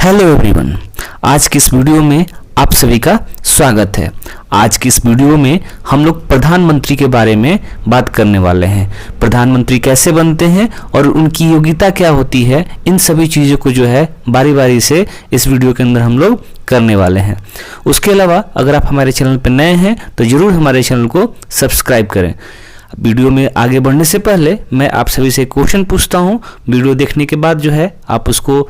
Hello everyone, आज की इस वीडियो में आप सभी का स्वागत है। आज की इस वीडियो में हम लोग प्रधानमंत्री के बारे में बात करने वाले हैं। प्रधानमंत्री कैसे बनते हैं और उनकी योग्यता क्या होती है, इन सभी चीज़ों को जो है बारी बारी से इस वीडियो के अंदर हम लोग करने वाले हैं। उसके अलावा अगर आप हमारे चैनल पर नए हैं तो ज़रूर हमारे चैनल को सब्सक्राइब करें। वीडियो में आगे बढ़ने से पहले मैं आप सभी से क्वेश्चन पूछता हूँ। वीडियो देखने के बाद जो है आप उसको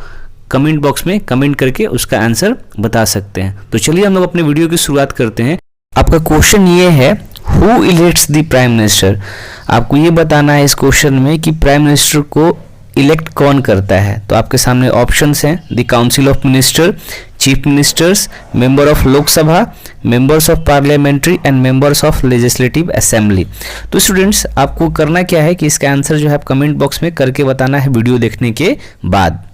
कमेंट बॉक्स में कमेंट करके उसका आंसर बता सकते हैं। तो चलिए हम लोग अपने वीडियो की शुरुआत करते हैं। आपका क्वेश्चन ये है, who elects the prime minister. आपको ये बताना है इस क्वेश्चन में कि प्राइम मिनिस्टर को इलेक्ट कौन करता है। तो आपके सामने ऑप्शंस हैं, the council of minister, chief ministers, member of Lok Sabha, members of parliamentary and members of legislative assembly. तो स्टूडेंट्स, आपको करना क्या है कि इसका आंसर जो है आप कमेंट बॉक्स में करके बताना है वीडियो देखने के बाद।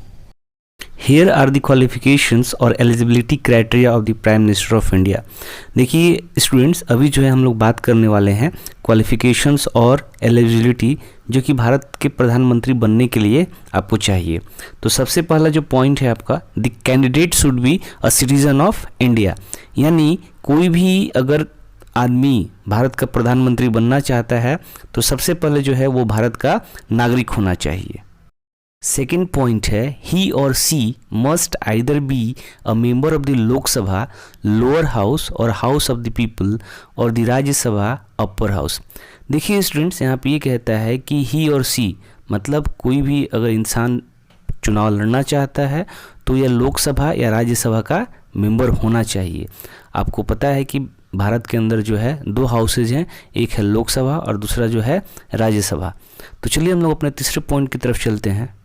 Here are the qualifications और eligibility criteria of the Prime Minister of India। देखिए स्टूडेंट्स, अभी जो है हम लोग बात करने वाले हैं क्वालिफिकेशंस और एलिजिबिलिटी जो कि भारत के प्रधानमंत्री बनने के लिए आपको चाहिए। तो सबसे पहला जो पॉइंट है आपका, the candidate should be a citizen of India. यानी कोई भी अगर आदमी भारत का प्रधानमंत्री बनना चाहता है तो सबसे पहले जो है वो भारत का नागरिक होना चाहिए। सेकेंड पॉइंट है, he or she must either be a member of the Lok Sabha lower house or house of the people or the Rajya Sabha upper house. देखिए स्टूडेंट्स, यहाँ पे ये कहता है कि ही और सी मतलब कोई भी अगर इंसान चुनाव लड़ना चाहता है तो यह लोकसभा या राज्यसभा का मेंबर होना चाहिए। आपको पता है कि भारत के अंदर जो है दो हाउसेज हैं, एक है लोकसभा और दूसरा जो है राज्यसभा। तो चलिए हम लोग अपने तीसरे पॉइंट की तरफ चलते हैं।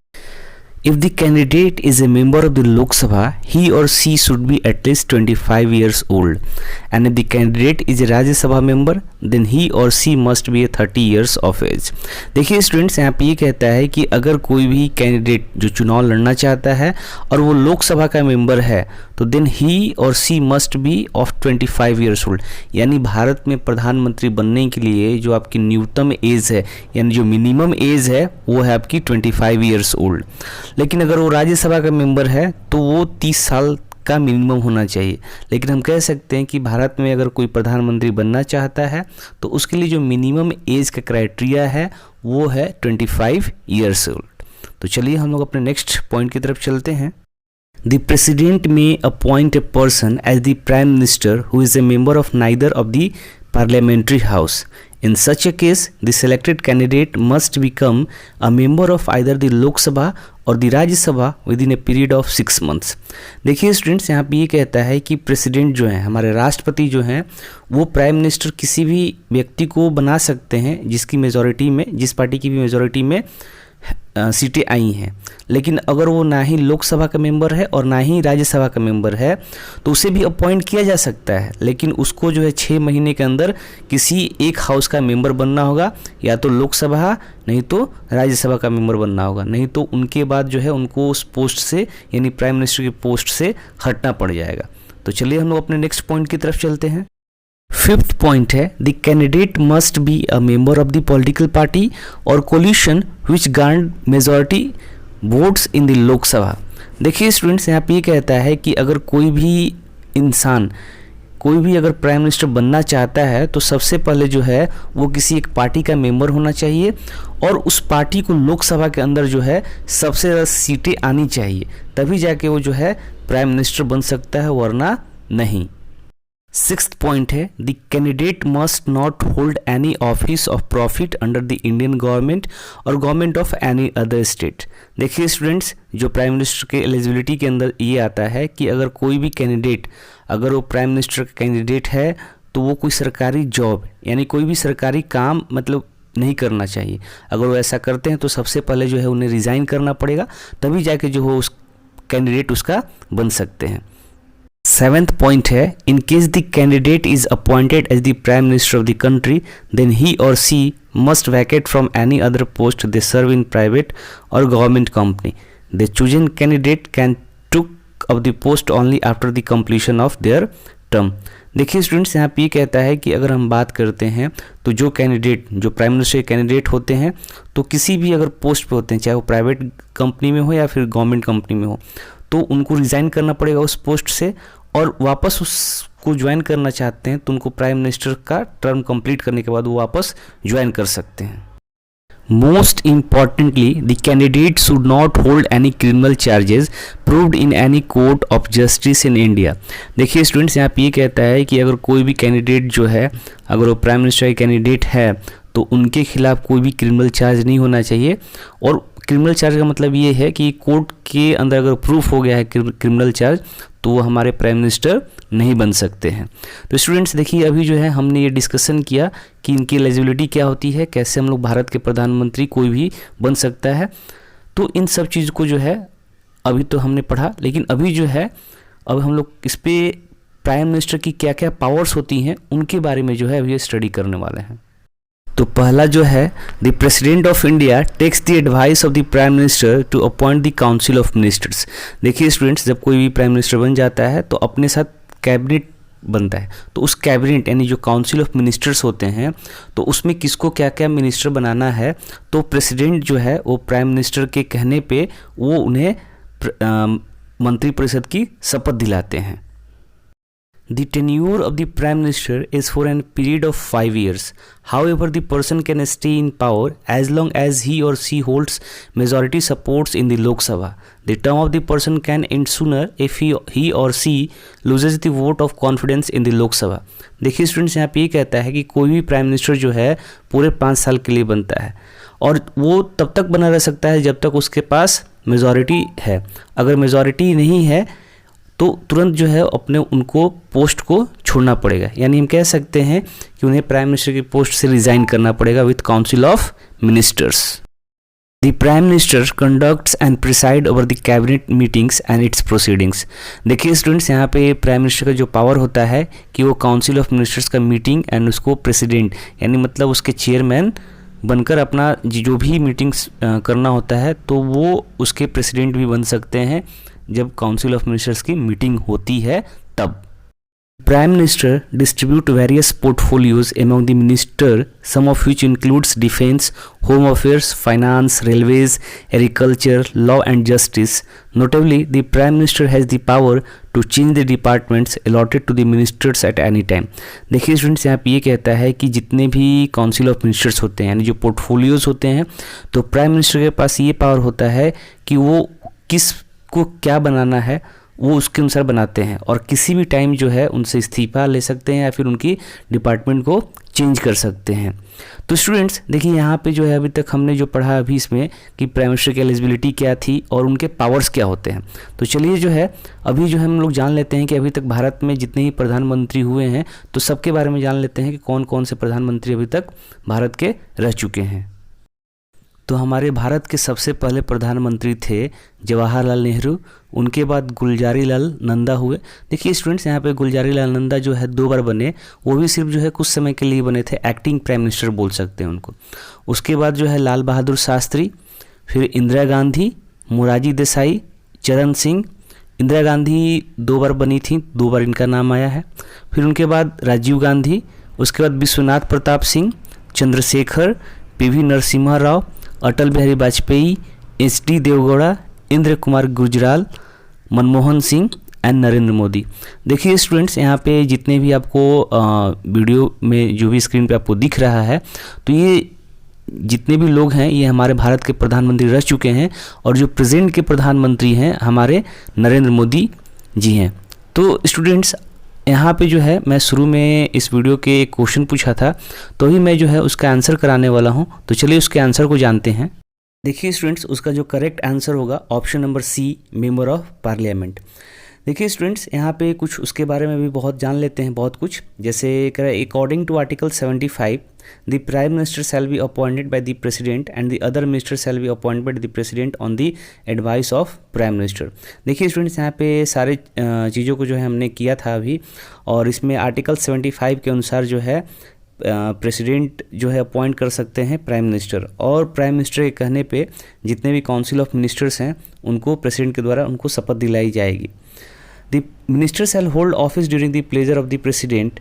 If the candidate is a member of the Lok Sabha, he or she should be at least 25 years old. And if the candidate is a Rajya Sabha member, then he or she must be 30 years of age. देखिए students, यहाँ पे ये कहता है कि अगर कोई भी कैंडिडेट जो चुनाव लड़ना चाहता है और वो लोकसभा का मेंबर है तो then he or she must be of 25 years old. यानी भारत में प्रधानमंत्री बनने के लिए जो आपकी न्यूनतम एज है यानी जो मिनिमम एज है वो है आपकी 25 ईयर्स ओल्ड। लेकिन अगर वो राज्यसभा का मेंबर है तो वो 30 साल का मिनिमम होना चाहिए। लेकिन हम कह सकते हैं कि भारत में अगर कोई प्रधानमंत्री बनना चाहता है तो उसके लिए जो मिनिमम एज का क्राइटेरिया है वो है 25 ईयर्स ओल्ड। तो चलिए हम लोग अपने नेक्स्ट पॉइंट की तरफ चलते हैं। The President may appoint a person as the Prime Minister who is a member of neither of the parliamentary house. In such a case, the selected candidate must become a member of either the Lok Sabha और the राज्य सभा within a period of 6 months। देखिए students, यहाँ पे ये कहता है कि प्रेसिडेंट जो हैं, हमारे राष्ट्रपति जो हैं, वो प्राइम मिनिस्टर किसी भी व्यक्ति को बना सकते हैं जिसकी मेजॉरिटी में, जिस पार्टी की भी मेजॉरिटी में सीटें आई हैं। लेकिन अगर वो ना ही लोकसभा का मेंबर है और ना ही राज्यसभा का मेंबर है तो उसे भी अपॉइंट किया जा सकता है, लेकिन उसको जो है 6 महीने के अंदर किसी एक हाउस का मेंबर बनना होगा, या तो लोकसभा नहीं तो राज्यसभा का मेंबर बनना होगा। नहीं तो उनके बाद जो है उनको उस पोस्ट से यानी प्राइम मिनिस्टर की पोस्ट से हटना पड़ जाएगा। तो चलिए हम लोग अपने नेक्स्ट पॉइंट की तरफ चलते हैं। फिफ्थ पॉइंट है, the candidate must be a member of the political party or coalition which guard majority votes in the Lok Sabha. देखिए स्टूडेंट्स, यहाँ पे ये कहता है कि अगर कोई भी इंसान कोई भी अगर प्राइम मिनिस्टर बनना चाहता है तो सबसे पहले जो है वो किसी एक पार्टी का मेंबर होना चाहिए और उस पार्टी को लोकसभा के अंदर जो है सबसे ज़्यादा सीटें आनी चाहिए, तभी जाके वो जो है प्राइम मिनिस्टर बन सकता है, वरना नहीं। सिक्स्थ पॉइंट है, the candidate must not hold any office of profit under the Indian government or government of any other state. देखिए स्टूडेंट्स, जो प्राइम मिनिस्टर के एलिजिबिलिटी के अंदर ये आता है कि अगर कोई भी कैंडिडेट अगर वो प्राइम मिनिस्टर का कैंडिडेट है तो वो कोई सरकारी जॉब यानी कोई भी सरकारी काम मतलब नहीं करना चाहिए। अगर वो ऐसा करते हैं तो सबसे पहले जो है उन्हें रिज़ाइन करना पड़ेगा, तभी जाके जो हो उस कैंडिडेट उसका बन सकते हैं। सेवेंथ पॉइंट है, in case the candidate is appointed as the prime minister of the country then he or she must vacate from any other post they serve in private or government company. The chosen candidate can took up the post only after the completion of their term. देखिए students, यहाँ पे ये कहता है कि अगर हम बात करते हैं तो जो कैंडिडेट जो प्राइम मिनिस्टर के कैंडिडेट होते हैं तो किसी भी अगर पोस्ट पे होते हैं, चाहे वो प्राइवेट कंपनी में हो या फिर गवर्नमेंट कंपनी में हो, तो उनको रिज़ाइन करना पड़ेगा उस पोस्ट से, और वापस उसको ज्वाइन करना चाहते हैं तो उनको प्राइम मिनिस्टर का टर्म कंप्लीट करने के बाद वो वापस ज्वाइन कर सकते हैं। Most importantly, the candidate should not hold any criminal charges proved in any court of justice in India। देखिए स्टूडेंट्स, यहाँ पे ये कहता है कि अगर कोई भी कैंडिडेट जो है, अगर वो प्राइम मिनिस्टर के कैंडिडेट है तो उनके खिलाफ कोई भी क्रिमिनल चार्ज नहीं होना चाहिए। और क्रिमिनल चार्ज का मतलब ये है कि कोर्ट के अंदर अगर प्रूफ हो गया है क्रिमिनल चार्ज तो वो हमारे प्राइम मिनिस्टर नहीं बन सकते हैं। तो स्टूडेंट्स देखिए, अभी जो है हमने ये डिस्कशन किया कि इनकी एलिजिबिलिटी क्या होती है, कैसे हम लोग भारत के प्रधानमंत्री कोई भी बन सकता है। तो इन सब चीज़ को जो है अभी तो हमने पढ़ा, लेकिन अभी जो है अब हम लोग इस पर प्राइम मिनिस्टर की क्या क्या पावर्स होती हैं उनके बारे में जो है अभी स्टडी करने वाले हैं। तो पहला जो है, the president of India takes the advice of the prime minister to appoint the council of ministers. देखिए स्टूडेंट्स, जब कोई भी प्राइम मिनिस्टर बन जाता है तो अपने साथ कैबिनेट बनता है, तो उस कैबिनेट यानी जो काउंसिल ऑफ मिनिस्टर्स होते हैं तो उसमें किसको क्या क्या मिनिस्टर बनाना है, तो प्रेसिडेंट जो है वो प्राइम मिनिस्टर के कहने पे वो उन्हें मंत्रिपरिषद की शपथ दिलाते हैं। The tenure of the Prime Minister is for a period of 5 years. However, the person can stay in power as long as he or she holds majority supports in the Lok Sabha. The term of the person can end sooner if he or she loses the vote of confidence in the Lok Sabha. देखिए students, यहाँ पे ये कहता है कि कोई भी prime minister जो है पूरे 5 साल के लिए बनता है और वो तब तक बना रह सकता है जब तक उसके पास मेजॉरिटी है। अगर मेजॉरिटी नहीं है तो तुरंत जो है अपने उनको पोस्ट को छोड़ना पड़ेगा, यानी हम कह सकते हैं कि उन्हें प्राइम मिनिस्टर की पोस्ट से रिजाइन करना पड़ेगा with council of ministers. The prime minister conducts and preside over the cabinet meetings and it's proceedings. देखिए स्टूडेंट्स, यहाँ पे प्राइम मिनिस्टर का जो पावर होता है कि वो काउंसिल ऑफ मिनिस्टर्स का मीटिंग एंड उसको प्रेसिडेंट यानी मतलब उसके चेयरमैन बनकर अपना जो भी मीटिंग्स करना होता है तो वो उसके प्रेसिडेंट भी बन सकते हैं जब काउंसिल ऑफ मिनिस्टर्स की मीटिंग होती है तब। Prime minister distribute various portfolios among the minister, some of which includes defence, home affairs, finance, railways, agriculture, law and justice. Notably the prime minister has the power to change the departments allotted to the ministers at any time. देखिए students, यहाँ पे ये कहता है कि जितने भी council of ministers होते हैं यानी जो पोर्टफोलियोज होते हैं, तो प्राइम मिनिस्टर के पास ये पावर होता है कि वो किस को क्या बनाना है वो उसके अनुसार बनाते हैं और किसी भी टाइम जो है उनसे इस्तीफा ले सकते हैं या फिर उनकी डिपार्टमेंट को चेंज कर सकते हैं। तो स्टूडेंट्स देखिए, यहाँ पे जो है अभी तक हमने जो पढ़ा अभी इसमें कि प्राइम मिनिस्टर की एलिजिबिलिटी क्या थी और उनके पावर्स क्या होते हैं। तो चलिए जो है अभी जो है हम लोग जान लेते हैं कि अभी तक भारत में जितने ही प्रधानमंत्री हुए हैं तो सबके बारे में जान लेते हैं कि कौन कौन से प्रधानमंत्री अभी तक भारत के रह चुके हैं। तो हमारे भारत के सबसे पहले प्रधानमंत्री थे जवाहरलाल नेहरू, उनके बाद गुलजारी लाल नंदा हुए। देखिए स्टूडेंट्स, यहाँ पे गुलजारी लाल नंदा जो है 2 बार बने, वो भी सिर्फ जो है कुछ समय के लिए बने थे, एक्टिंग प्राइम मिनिस्टर बोल सकते हैं उनको। उसके बाद जो है लाल बहादुर शास्त्री, फिर इंदिरा गांधी, मोरारजी देसाई, चरण सिंह। इंदिरा गांधी 2 बार बनी थी, 2 बार इनका नाम आया है। फिर उनके बाद राजीव गांधी, उसके बाद Vishwanath Pratap Singh, Chandrashekhar, P V Narasimha Rao, Atal Bihari Vajpayee, H D. Deve Gowda, Inder Kumar Gujral, Manmohan Singh and Narendra Modi. देखिए स्टूडेंट्स, यहाँ पे जितने भी आपको वीडियो में जो भी स्क्रीन पे आपको दिख रहा है तो ये जितने भी लोग हैं ये हमारे भारत के प्रधानमंत्री रह चुके हैं और जो प्रेजेंट के प्रधानमंत्री हैं हमारे नरेंद्र मोदी जी हैं। तो स्टूडेंट्स, यहाँ पे जो है मैं शुरू में इस वीडियो के एक क्वेश्चन पूछा था तो ही मैं जो है उसका आंसर कराने वाला हूँ। तो चलिए उसके आंसर को जानते हैं। देखिए स्टूडेंट्स, उसका जो करेक्ट आंसर होगा option number C, member of parliament. देखिए स्टूडेंट्स, यहाँ पे कुछ उसके बारे में भी बहुत जान लेते हैं, बहुत कुछ। जैसे according to article 75 the prime minister shall be appointed by the president and the other minister shall be appointed by the president on the advice of prime minister. देखिए स्टूडेंट्स, यहाँ पे सारे चीज़ों को जो है हमने किया था अभी, और इसमें आर्टिकल 75 के अनुसार जो है प्रेसिडेंट जो है अपॉइंट कर सकते हैं प्राइम मिनिस्टर, और प्राइम मिनिस्टर के कहने पे जितने भी काउंसिल ऑफ मिनिस्टर्स हैं उनको प्रेसिडेंट के द्वारा उनको शपथ दिलाई जाएगी। The minister shall hold office during the pleasure of the president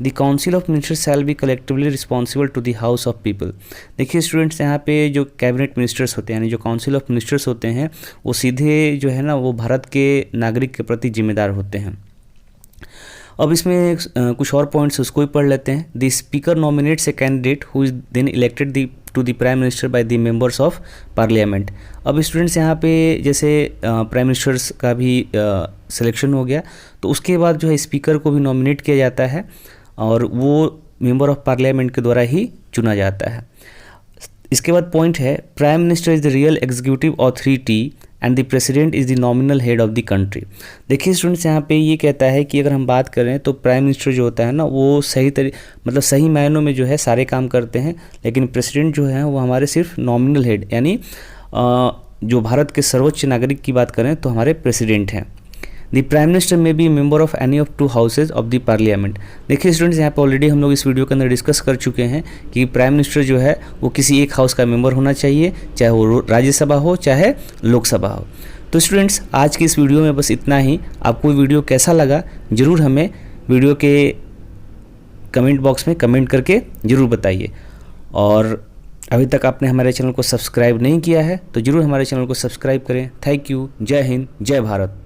the council of ministers shall be collectively responsible to the house of people. देखिए स्टूडेंट्स, यहाँ पे जो कैबिनेट मिनिस्टर्स होते हैं यानी जो काउंसिल ऑफ मिनिस्टर्स होते हैं वो सीधे जो है ना वो भारत के नागरिक के प्रति जिम्मेदार होते हैं। अब इसमें कुछ और पॉइंट्स उसको भी पढ़ लेते हैं। The speaker nominates a candidate who is then elected to the prime minister by the members of parliament. अब स्टूडेंट्स यहाँ पे जैसे प्राइम मिनिस्टर्स का भी सिलेक्शन हो गया तो उसके बाद जो है स्पीकर को भी नॉमिनेट किया जाता है और वो मेंबर ऑफ पार्लियामेंट के द्वारा ही चुना जाता है। इसके बाद पॉइंट है prime minister is the real executive authority and the president is the nominal head of the country. देखिए स्टूडेंट्स, यहाँ पे ये कहता है कि अगर हम बात करें तो प्राइम मिनिस्टर जो होता है ना वो सही मायनों में जो है सारे काम करते हैं, लेकिन प्रेसिडेंट जो है वो हमारे सिर्फ नॉमिनल हेड यानी जो भारत के सर्वोच्च नागरिक की बात करें तो हमारे प्रेसिडेंट हैं। द प्राइम मिनिस्टर में B member of any of 2 houses of the parliament. देखिए स्टूडेंट्स, यहाँ पे ऑलरेडी हम लोग इस वीडियो के अंदर डिस्कस कर चुके हैं कि प्राइम मिनिस्टर जो है वो किसी एक हाउस का मेंबर होना चाहिए, चाहे वो राज्यसभा हो चाहे लोकसभा हो। तो स्टूडेंट्स, आज की इस वीडियो में बस इतना ही। आपको वीडियो कैसा लगा ज़रूर हमें वीडियो के कमेंट बॉक्स में कमेंट करके ज़रूर बताइए। और अभी तक आपने हमारे चैनल को सब्सक्राइब नहीं किया है तो ज़रूर हमारे चैनल को सब्सक्राइब करें। Thank you. जय हिंद, जय भारत।